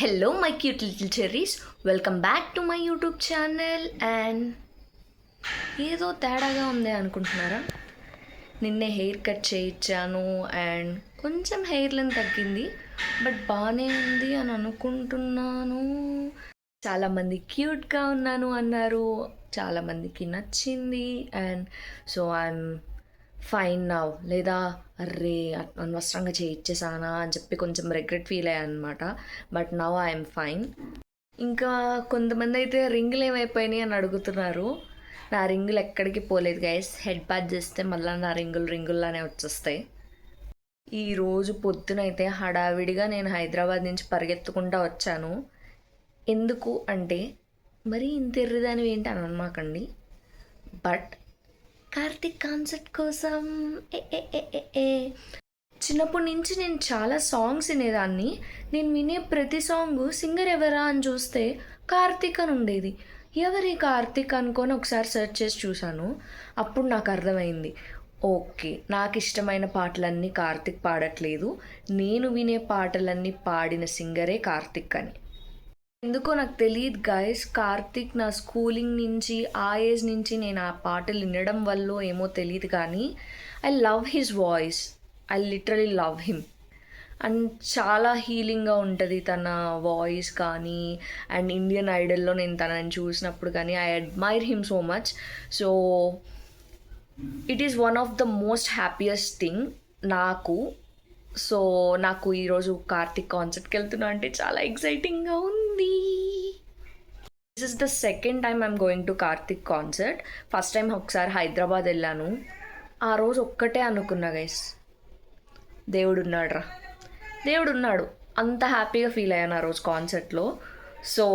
Hello my cute little cherries, welcome back to my YouTube channel. And ఏదో తేడాగా ఉంది అనుకుంటున్నారా? నిన్నే హెయిర్ కట్ చేయించాను అండ్ కొంచెం హెయిర్ లెంత్ తగ్గింది, బట్ బాగానే ఉంది అని అనుకుంటున్నాను. చాలామంది క్యూట్గా ఉన్నాను అన్నారు, చాలామందికి నచ్చింది. And so I'm fine now. లేదా అర్రే అనవసరంగా చేయించేసానా అని చెప్పి కొంచెం రిగ్రెట్ ఫీల్ అయ్యాను అనమాట. But now I'm fine. ఇంకా కొంతమంది అయితే రింగులు ఏమైపోయినాయి అని అడుగుతున్నారు. నా రింగులు ఎక్కడికి పోలేదు గైస్. హెడ్ బాత్ చేస్తే మళ్ళీ నా రింగుల్లానే వచ్చేస్తాయి. ఈరోజు పొద్దునైతే హడావిడిగా నేను హైదరాబాద్ నుంచి పరిగెత్తుకుంటూ వచ్చాను. ఎందుకు అంటే మరీ ఇంత ఎర్రదానివి ఏంటి అని అనమాకండి, బట్ కార్తిక్ కాన్సర్ట్ కోసం. చిన్నప్పటి నుంచి నేను చాలా సాంగ్స్ వినేదాన్ని. నేను వినే ప్రతి సాంగ్ సింగర్ ఎవరా అని చూస్తే కార్తిక్ అని ఉండేది. ఎవరి కార్తిక్ అనుకొని ఒకసారి సెర్చ్ చేసి చూశాను. అప్పుడు నాకు అర్థమైంది, ఓకే నాకు ఇష్టమైన పాటలన్నీ కార్తిక్ పాడట్లేదు, నేను వినే పాటలన్నీ పాడిన సింగరే కార్తిక్ అని. ఎందుకో నాకు తెలియదు గైస్, కార్తిక్ నా స్కూలింగ్ నుంచి ఆ ఏజ్ నుంచి నేను ఆ పాటలు వినడం వల్ల ఏమో తెలియదు కానీ I love his voice. I literally love him. And చాలా హీలింగ్గా ఉంటుంది తన వాయిస్ కానీ. అండ్ ఇండియన్ ఐడల్లో నేను తనని చూసినప్పుడు కానీ I admire him so much. So it is one of the most happiest thing నాకు. సో నాకు ఈరోజు కార్తిక్ కాన్సర్ట్కి వెళ్తున్నా అంటే చాలా ఎక్సైటింగ్గా ఉంది. This is the second time I'm going to Karthik concert. First time ఒకసారి హైదరాబాద్ వెళ్ళాను. ఆ రోజు ఒక్కటే అనుకున్నా గైస్, దేవుడు ఉన్నాడు. అంత హ్యాపీగా ఫీల్ అయ్యాను ఆ రోజు కాన్సర్ట్లో. సో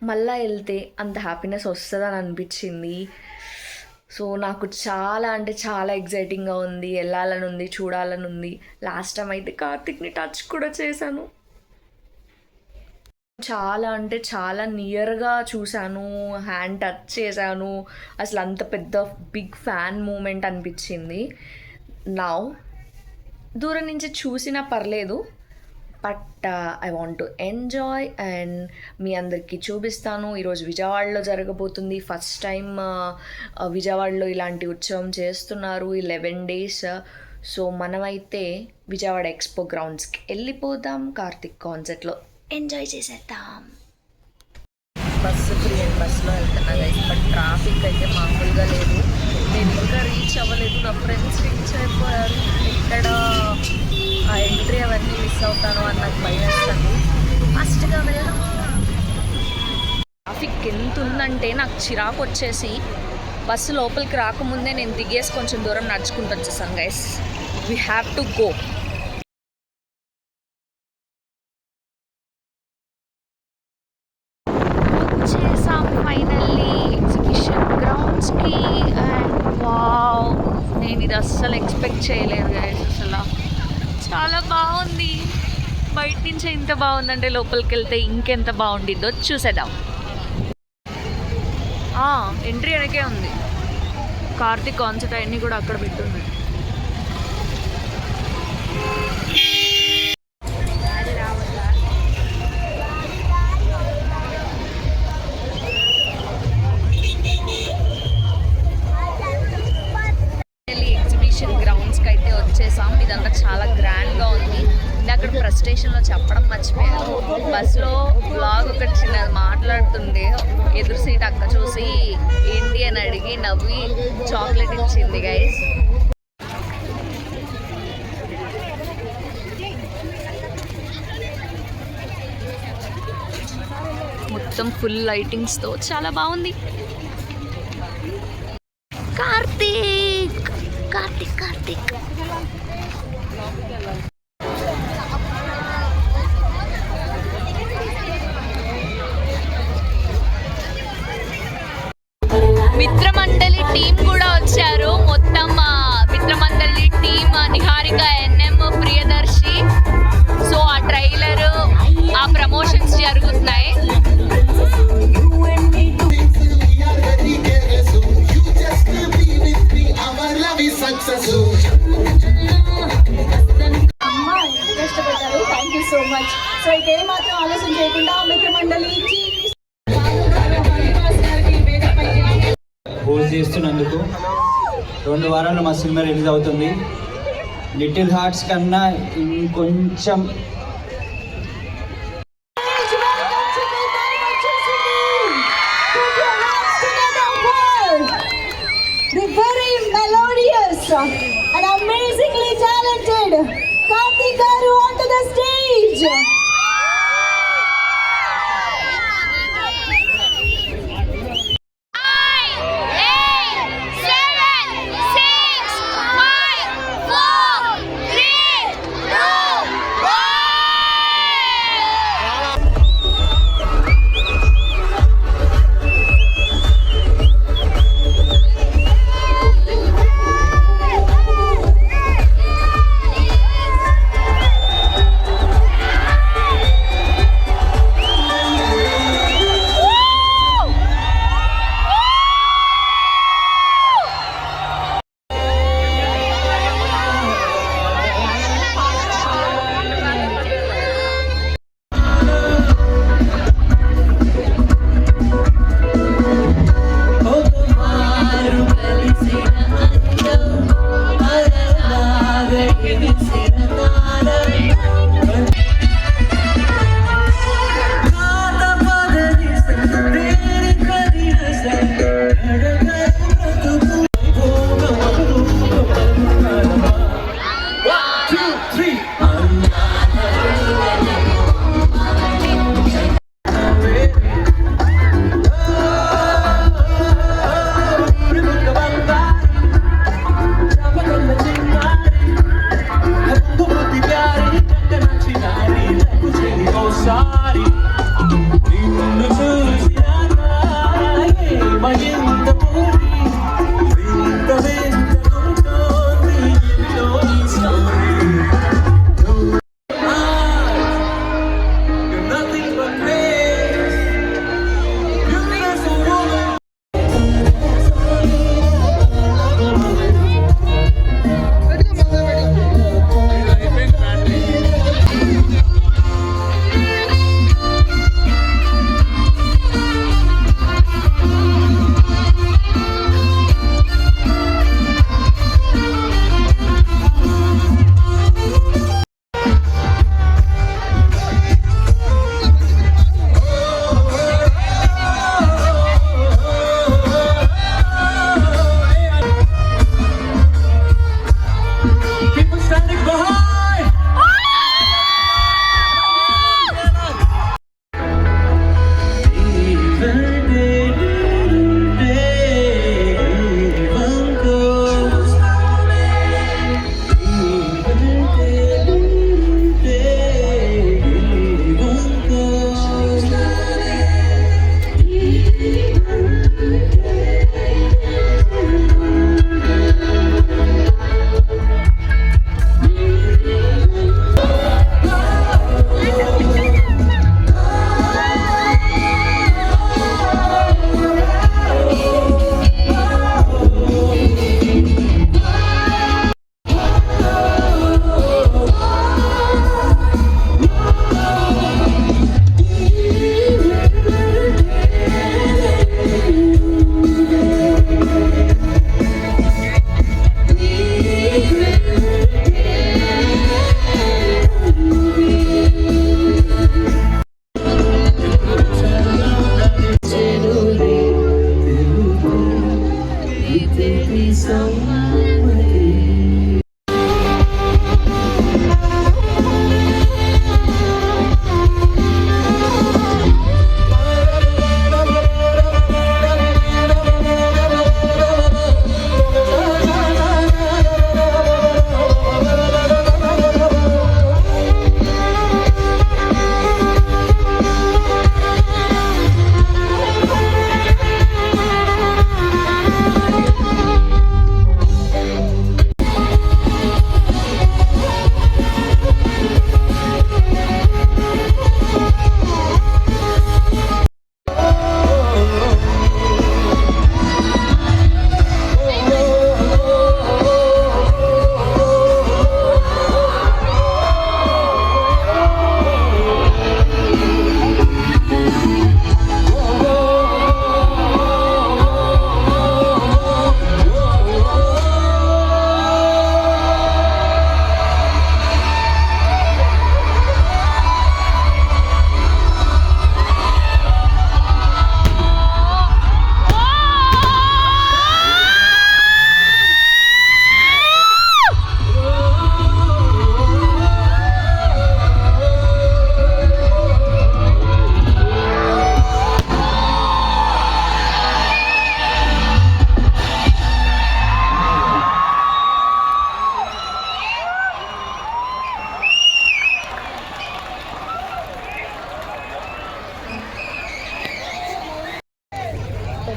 మళ్ళా వెళ్తే అంత హ్యాపీనెస్ వస్తుందని అనిపించింది. సో నాకు చాలా అంటే చాలా ఎగ్జైటింగ్గా ఉంది, వెళ్ళాలని ఉంది, చూడాలని ఉంది. లాస్ట్ టైం అయితే కార్తిక్ని టచ్ కూడా చేశాను. చాలా అంటే చాలా నియర్గా చూశాను, హ్యాండ్ టచ్ చేశాను. అసలు అంత పెద్ద బిగ్ ఫ్యాన్ మూమెంట్ అనిపించింది. నౌ దూరం నుంచి చూసినా పర్లేదు, but I want to enjoy and మీ అందరికీ చూపిస్తాను. ఈరోజు విజయవాడలో జరగబోతుంది. ఫస్ట్ టైం విజయవాడలో ఇలాంటి ఉత్సవం చేస్తున్నారు 11 days. సో మనమైతే విజయవాడ ఎక్స్పో గ్రౌండ్స్కి వెళ్ళిపోదాం, కార్తిక్ కాన్సర్ట్లో ఎంజాయ్ చేసేద్దాం. బస్సు ఫ్రీ అండ్ బస్సులో వెళ్తున్నా గైస్, బట్ ట్రాఫిక్ అయితే మామూలుగా లేదు. నేను ఇంకా రీచ్ అవ్వలేదు, నా ఫ్రెండ్స్ రీచ్ అయిపోయారు. ఇక్కడ ఆ ఎంట్రీ అవన్నీ మిస్ అవుతాను అని నాకు భయం వేస్తాను. ఫాస్ట్గా వెళ్దాం. ట్రాఫిక్ ఎంత ఉందంటే నాకు చిరాకు వచ్చేసి బస్సు లోపలికి రాకముందే నేను దిగేసి కొంచెం దూరం నడుచుకుంటూ వచ్చేసాను guys. We have to go. వచ్చేసాం ఫైనల్లీ ఎగ్జిబిషన్ గ్రౌండ్స్కి. అండ్ వావ్, నేను ఇది అస్సలు ఎక్స్పెక్ట్ చేయలేదు గైస్. అసలు చాలా బాగుంది. బయట నుంచి ఎంత బాగుందంటే లోపలికి వెళ్తే ఇంకెంత బాగుండిద్దో చూసేద్దాం. ఎంట్రీ వెనకే ఉంది. కార్తిక్ కాన్సర్ట్ అవన్నీ కూడా అక్కడ పెట్టుంది. ఎగ్జిబిషన్ గ్రౌండ్స్కి అయితే వచ్చేసాం. ఇదంతా చాలా గ్రాండ్గా ఉంది. అక్కడ ప్రెస్ స్టేషన్లో చెప్పడం మర్చిపోయాను. బస్సులో బ్లాగ్ ఒకటి చిన్నది మాట్లాడుతుండే ఎదురు సీట్ అక్క చూసి ఏంటి అని అడిగి నవ్వి చాక్లెట్ ఇచ్చింది గైస్. మొత్తం ఫుల్ లైటింగ్స్తో చాలా బాగుంది. కార్తిక్ కార్తిక్ కార్తిక్ మిత్రమండలి టీం కూడా వచ్చారు. మొత్తం Mitramandali team Niharika, NM, Priyadarshi. So ఆ ట్రైలర్, ఆ ప్రమోషన్స్ జరుగుతున్నాయి. Successful. సో ఇకేం మాత్రం ఆలోచన చేయకుండా మిత్రమండలి ఇచ్చి హోస్ట్ చేస్తున్నందుకు 2 వారాలు మా సినిమా రిలీజ్ అవుతుంది. లిటిల్ హార్ట్స్ కన్నా ఇంకొంచెం the very melodious and amazingly talented Karthik garu onto the stage.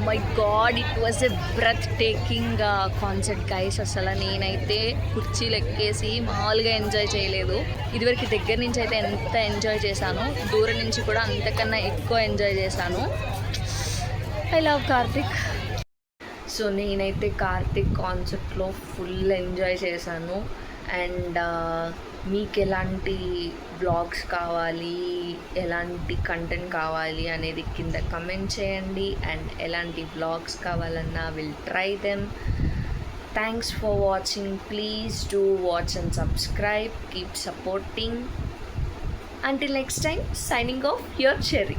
My god, it was a breathtaking concert guys. అసలు నేనైతే కుర్చీలు ఎక్కేసి మామూలుగా ఎంజాయ్ చేయలేదు. ఇదివరకు దగ్గర నుంచి అయితే ఎంత ఎంజాయ్ చేశాను, దూరం నుంచి కూడా అంతకన్నా ఎక్కువ ఎంజాయ్ చేశాను. I love Karthik. సో నేనైతే కార్తిక్ కాన్సర్ట్లో ఫుల్ ఎంజాయ్ చేశాను. అండ్ మీకు ఎలాంటి బ్లాగ్స్ కావాలి, ఎలాంటి కంటెంట్ కావాలి అనేది కింద కమెంట్ చేయండి. అండ్ ఎలాంటి బ్లాగ్స్ కావాలన్నా will try them. Thanks for watching. Please do watch and subscribe. Keep supporting. Until next time, signing off, your Cherry.